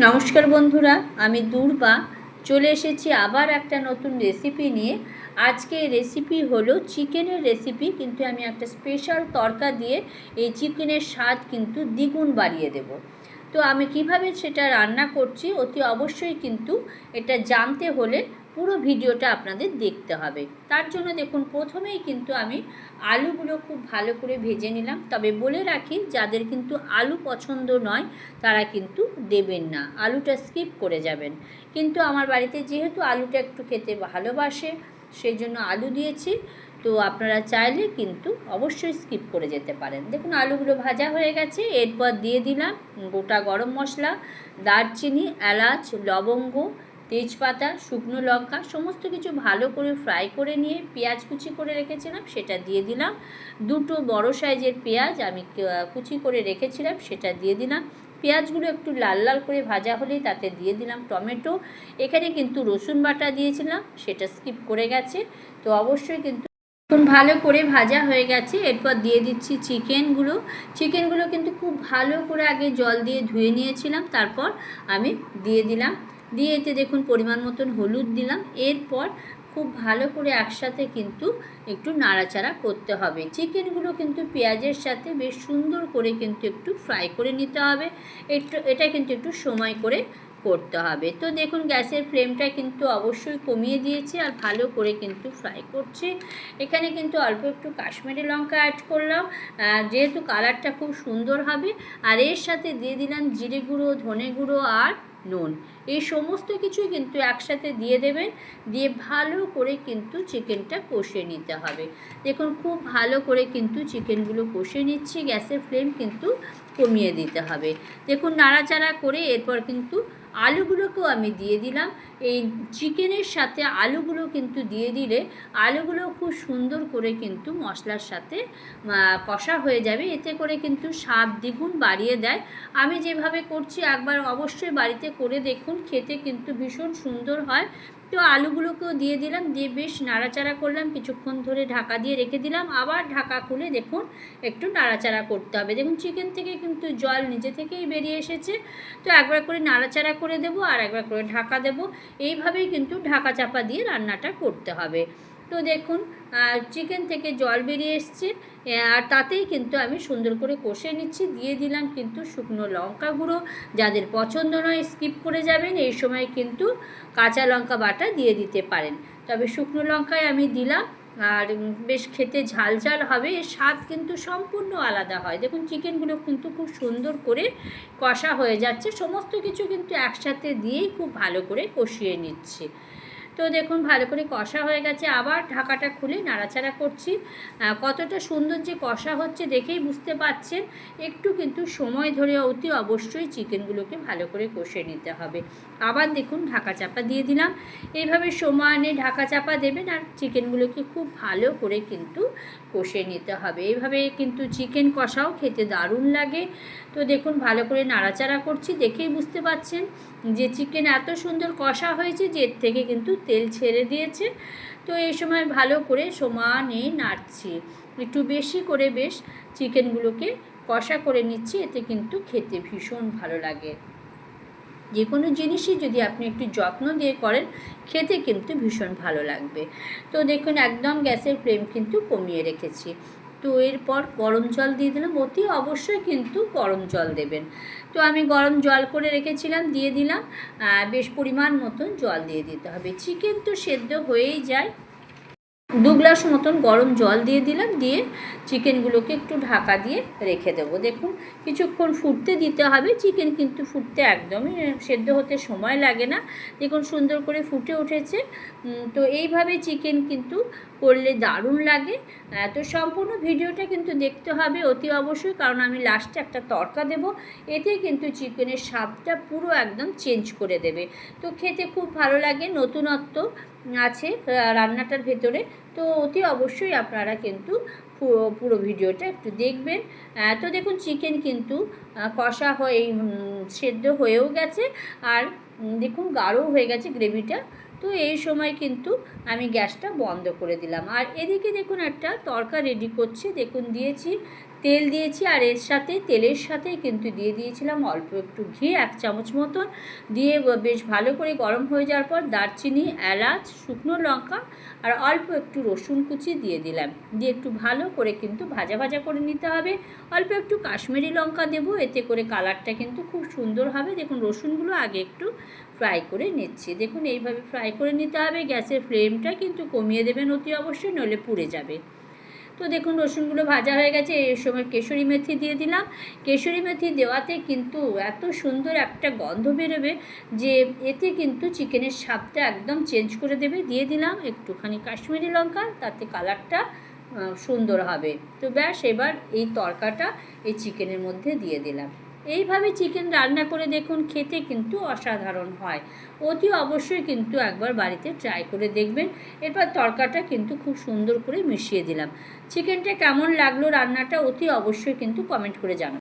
নমস্কার বন্ধুরা, আমি দুর্বা চলে এসেছি আবার একটা নতুন রেসিপি নিয়ে। আজকে রেসিপি হলো চিকেনের রেসিপি, কিন্তু আমি একটা স্পেশাল তড়কা দিয়ে এই চিকেনের স্বাদ কিন্তু দ্বিগুণ বাড়িয়ে দেব। তো আমি কিভাবে সেটা রান্না করছি অতি অবশ্যই কিন্তু এটা জানতে হলে পুরো ভিডিওটা আপনাদের দেখতে হবে। তার জন্য দেখুন, প্রথমেই কিন্তু আমি আলুগুলো খুব ভালো করে ভেজে নিলাম। তবে বলে রাখি, যাদের কিন্তু আলু পছন্দ নয় তারা কিন্তু দেবেন না, আলুটা স্কিপ করে যাবেন। কিন্তু আমার বাড়িতে যেহেতু আলুটা একটু খেতে ভালোবাসে, সেই জন্য আলু দিয়েছি। তো আপনারা চাইলে কিন্তু অবশ্যই স্কিপ করে যেতে পারেন। দেখুন, আলুগুলো ভাজা হয়ে গেছে। এরপর দিয়ে দিলাম গোটা গরম মশলা, দারচিনি, এলাচ, লবঙ্গ, তেজপাতা, শুকনো লঙ্কা, সমস্ত কিছু ভালো করে ফ্রাই করে নিয়ে পেঁয়াজ কুচি করে রেখেছিলাম সেটা দিয়ে দিলাম। দুটো বড় সাইজের পেঁয়াজ আমি কুচি করে রেখেছিলাম সেটা দিয়ে দিলাম। পেঁয়াজগুলো একটু লাল লাল করে ভাজা হলেই তাতে দিয়ে দিলাম টমেটো। এখানে কিন্তু রসুন বাটা দিয়েছিলাম, সেটা স্কিপ করে গেছে। তো অবশ্যই কিন্তু ভালো করে ভাজা হয়ে গেছে। এরপর দিয়ে দিচ্ছি চিকেনগুলো কিন্তু খুব ভালো করে আগে জল দিয়ে ধুয়ে নিয়েছিলাম, তারপর আমি দিয়ে দিলাম। দিয়ে এতে দেখুন পরিমাণ মতন হলুদ দিলাম। এরপর খুব ভালো করে একসাথে কিন্তু একটু নাড়াচাড়া করতে হবে। চিকেনগুলো কিন্তু পেঁয়াজের সাথে বেশ সুন্দর করে কিন্তু একটু ফ্রাই করে নিতে হবে। এটা কিন্তু একটু সময় করে করতে হবে। তো দেখুন, গ্যাসের ফ্লেমটা কিন্তু অবশ্যই কমিয়ে দিয়েছি আর ভালো করে কিন্তু ফ্রাই করছি। এখানে কিন্তু অল্প একটু কাশ্মীরি লঙ্কা অ্যাড করলাম, যেহেতু কালারটা খুব সুন্দর হবে। আর এর সাথে দিয়ে দিলাম জিরে গুঁড়ো, ধনে গুঁড়ো আর নুন। এই সমস্ত কিছুই কিন্তু একসাথে দিয়ে দেবেন। দিয়ে ভালো করে কিন্তু চিকেনটা কষে নিতে হবে। দেখুন, খুব ভালো করে কিন্তু চিকেনগুলো কষে নিচ্ছি। গ্যাসের ফ্লেম কিন্তু কমিয়ে দিতে হবে। দেখুন, নাড়াচাড়া করে এরপর কিন্তু আলুগুলোকেও আমি দিয়ে দিলাম। এই চিকেনের সাথে আলুগুলো কিন্তু দিয়ে দিলে আলুগুলো খুব সুন্দর করে কিন্তু মশলার সাথে কষা হয়ে যাবে। এতে করে কিন্তু স্বাদ দ্বিগুণ বাড়িয়ে দেয়। আমি যেভাবে করছি একবার অবশ্যই বাড়িতে করে দেখুন, খেতে কিন্তু ভীষণ সুন্দর হয়। তো আলুগুলোকেও দিয়ে দিলাম, দিয়ে বেশ নাড়াচাড়া করলাম। কিছুক্ষণ ধরে ঢাকা দিয়ে রেখে দিলাম। আবার ঢাকা খুলে দেখুন একটু নাড়াচাড়া করতে হবে। দেখুন, চিকেন থেকে কিন্তু জল নিজে থেকেই বেরিয়ে এসেছে। তো একবার করে নাড়াচাড়া করে দেব আর একবার করে ঢাকা দেব। এইভাবেই কিন্তু ঢাকা চাপা দিয়ে রান্নাটা করতে হবে। তো দেখুন, চিকেন থেকে জল বেরিয়ে এসছে, আর তাতেই কিন্তু আমি সুন্দর করে কষে নিচ্ছি। দিয়ে দিলাম কিন্তু শুকনো লঙ্কা গুঁড়ো। যাদের পছন্দ নয় স্কিপ করে যাবেন। এই সময় কিন্তু কাঁচা লঙ্কা বাটা দিয়ে দিতে পারেন, তবে শুকনো লঙ্কায় আমি দিলাম। আর বেশ খেতে ঝাল ঝাল হবে, এর স্বাদ কিন্তু সম্পূর্ণ আলাদা হয়। দেখুন, চিকেনগুলো কিন্তু খুব সুন্দর করে কষা হয়ে যাচ্ছে। সমস্ত কিছু কিন্তু একসাথে দিয়েই খুব ভালো করে কষিয়ে নিচ্ছি। তো দেখুন, ভালো করে কষা হয়ে গেছে। আবার ঢাকাটা খুলে নাড়াচাড়া করছি। কতটা সুন্দর যে কষা হচ্ছে দেখেই বুঝতে পাচ্ছেন। একটু কিন্তু সময় ধরে অতি অবশ্যই চিকেনগুলোকে ভালো করে কষে নিতে হবে। আবার দেখুন, ঢাকা চাপা দিয়ে দিলাম। এইভাবে সমানে ঢাকা চাপা দেবেন আর চিকেনগুলোকে খুব ভালো করে কিন্তু কষে নিতে হবে। এইভাবে কিন্তু চিকেন কষাও খেতে দারুণ লাগে। তো দেখুন, ভালো করে নাড়াচাড়া করছি, দেখেই বুঝতে পাচ্ছেন যে চিকেন এত সুন্দর কষা হয়েছে যে এর থেকে কিন্তু তেল ছেড়ে দিয়েছে। তো এই সময় ভালো করে সমানে নাড়ছি, একটু বেশি করে বেশ চিকেনগুলোকে কষা করে নিচ্ছি। এতে কিন্তু খেতে ভীষণ ভালো লাগে। যে কোনো জিনিসই যদি আপনি একটু যত্ন দিয়ে করেন, খেতে কিন্তু ভীষণ ভালো লাগবে। তো দেখুন, একদম গ্যাসের ফ্লেম কিন্তু কমিয়ে রেখেছি। তো এরপর গরম জল দিয়ে দিলাম। অতি অবশ্যই কিন্তু গরম জল দেবেন। তো আমি গরম জল করে রেখেছিলাম, দিয়ে দিলাম। বেশ পরিমাণ মতন জল দিয়ে দিতে হবে। চিকেন তো সেদ্ধ হয়েই যায়। 2 গ্লাস মতন গরম জল দিয়ে দিলাম, দিয়ে চিকেনগুলোকে একটু ঢাকা দিয়ে রেখে দেবো। দেখুন, কিছুক্ষণ ফুটতে দিতে হবে। চিকেন কিন্তু ফুটতে একদমই সেদ্ধ হতে সময় লাগে না। দেখুন, সুন্দর করে ফুটে উঠেছে। তো এইভাবে চিকেন কিন্তু করলে দারুণ লাগে। তো সম্পূর্ণ ভিডিওটা কিন্তু দেখতে হবে অতি অবশ্যই, কারণ আমি লাস্টে একটা তড়কা দেব। এতে কিন্তু চিকেনের স্বাদটা পুরো একদম চেঞ্জ করে দেবে। তো খেতে খুব ভালো লাগে, নতুনত্ব আছে রান্নাটার ভেতরে। তো অতি অবশ্যই আপনারা কিন্তু পুরো ভিডিওটা একটু দেখবেন। তো দেখুন, চিকেন কিন্তু কষা হয়ে সেদ্ধ হয়েও গেছে। আর দেখুন, গাঢ় হয়ে গেছে গ্রেভিটা। তো এই সময় কিন্তু আমি গ্যাসটা বন্ধ করে দিলাম। আর এদিকে দেখুন, একটা তড়কা রেডি করছি। দেখুন, দিয়েছি তেল দিয়েছি, আর এর সাথে তেলের সাথে কিন্তু দিয়ে দিয়েছিলাম অল্প একটু ঘি, 1 চামচ মতন দিয়ে বেশ ভালো করে গরম হয়ে যাওয়ার পর দারচিনি, এলাচ, শুকনো লঙ্কা আর অল্প একটু রসুন কুচি দিয়ে দিলাম। দিয়ে একটু ভালো করে কিন্তু ভাজা ভাজা করে নিতে হবে। অল্প একটু কাশ্মীরি লঙ্কা দেবো, এতে করে কালারটা কিন্তু খুব সুন্দর হবে। দেখুন রসুনগুলো আগে একটু ফ্রাই করে নিচ্ছি। দেখুন এইভাবে ফ্রাই করে নিতে হবে। গ্যাসের ফ্লেমটা কিন্তু কমিয়ে দেবেন অতি অবশ্যই, নইলে পুড়ে যাবে। তো দেখুন রসুনগুলো ভাজা হয়ে গেছে। এই সময় কেশরি মেথি দিয়ে দিলাম। কেশরি মেথি দেওয়াতে কিন্তু এত সুন্দর একটা গন্ধ বেরোবে যে এতে কিন্তু চিকেনের স্বাদটা একদম চেঞ্জ করে দেবে। দিয়ে দিলাম একটুখানি কাশ্মীরি লঙ্কা, তাতে কালারটা সুন্দর হবে। তো ব্যাস, এবার এই তড়কাটা এই চিকেনের মধ্যে দিয়ে দিলাম। এইভাবে চিকেন রান্না করে দেখুন, খেতে কিন্তু অসাধারণ হয়। অতি অবশ্যই কিন্তু একবার বাড়িতে ট্রাই করে দেখবেন। এরপর তড়কাটা কিন্তু খুব সুন্দর করে মিশিয়ে দিলাম। চিকেনটা কেমন লাগলো রান্নাটা অতি অবশ্যই কিন্তু কমেন্ট করে জানাবেন।